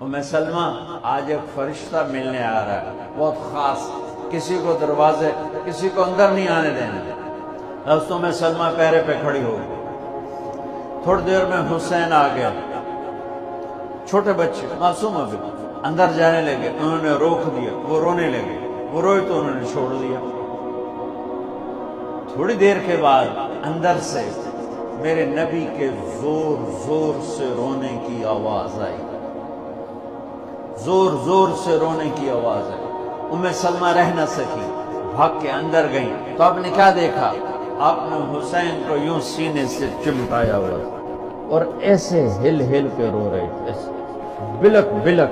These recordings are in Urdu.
سلمہ آج ایک فرشتہ ملنے آ رہا ہے، بہت خاص، کسی کو دروازے، کسی کو اندر نہیں آنے دینا۔ سلمہ پیرے پہ کھڑی ہو گئی۔ تھوڑی دیر میں حسین آ گیا، چھوٹے بچے معصوم ابھی، اندر جانے لگے، انہوں نے روک دیا، وہ رونے لگے، وہ روئے تو انہوں نے چھوڑ دیا۔ تھوڑی دیر کے بعد اندر سے میرے نبی کے زور زور سے رونے کی آواز آئی، زور زور سے رونے کی آواز آئی۔ سلمہ رہ نہ سکی، بھاگ کے اندر گئی تو آپ نے کیا دیکھا؟ آپ نے حسین کو یوں سینے سے چمٹایا ہوا اور ایسے ہل ہل کے رو رہے تھے، ایسے بلک بلک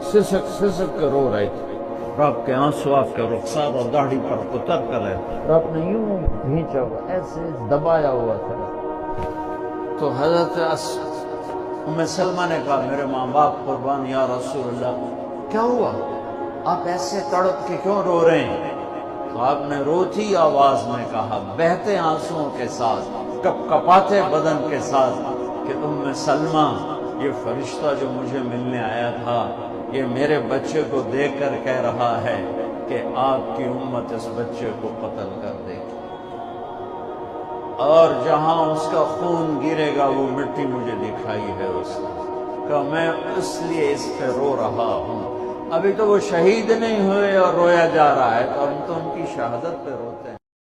سسک سسک کے رو رہے تھے، اور آپ کے آنسو آپ کے رخسار اور داڑھی پر اتر کر رہے تھے، اور آپ نے یوں کھینچا ہوا، ایسے دبایا ہوا تھا۔ تو حضرت سلمہ نے کہا، میرے ماں باپ قربان یا رسول اللہ، کیا ہوا؟ آپ ایسے تڑپ کے کیوں رو رہے ہیں؟ تو آپ نے روتی آواز میں کہا، بہتے آنسوؤں کے ساتھ، کپ کپاتے بدن کے ساتھ، کہ سلمہ، یہ فرشتہ جو مجھے ملنے آیا تھا، یہ میرے بچے کو دیکھ کر کہہ رہا ہے کہ آپ کی امت اس بچے کو قتل کر دے گی، اور جہاں اس کا خون گرے گا وہ مٹی مجھے دکھائی ہے اس نے، کہ میں اس لیے اس پہ رو رہا ہوں۔ ابھی تو وہ شہید نہیں ہوئے اور رویا جا رہا ہے، تو ہم تو ان کی شہادت پہ روتے ہیں۔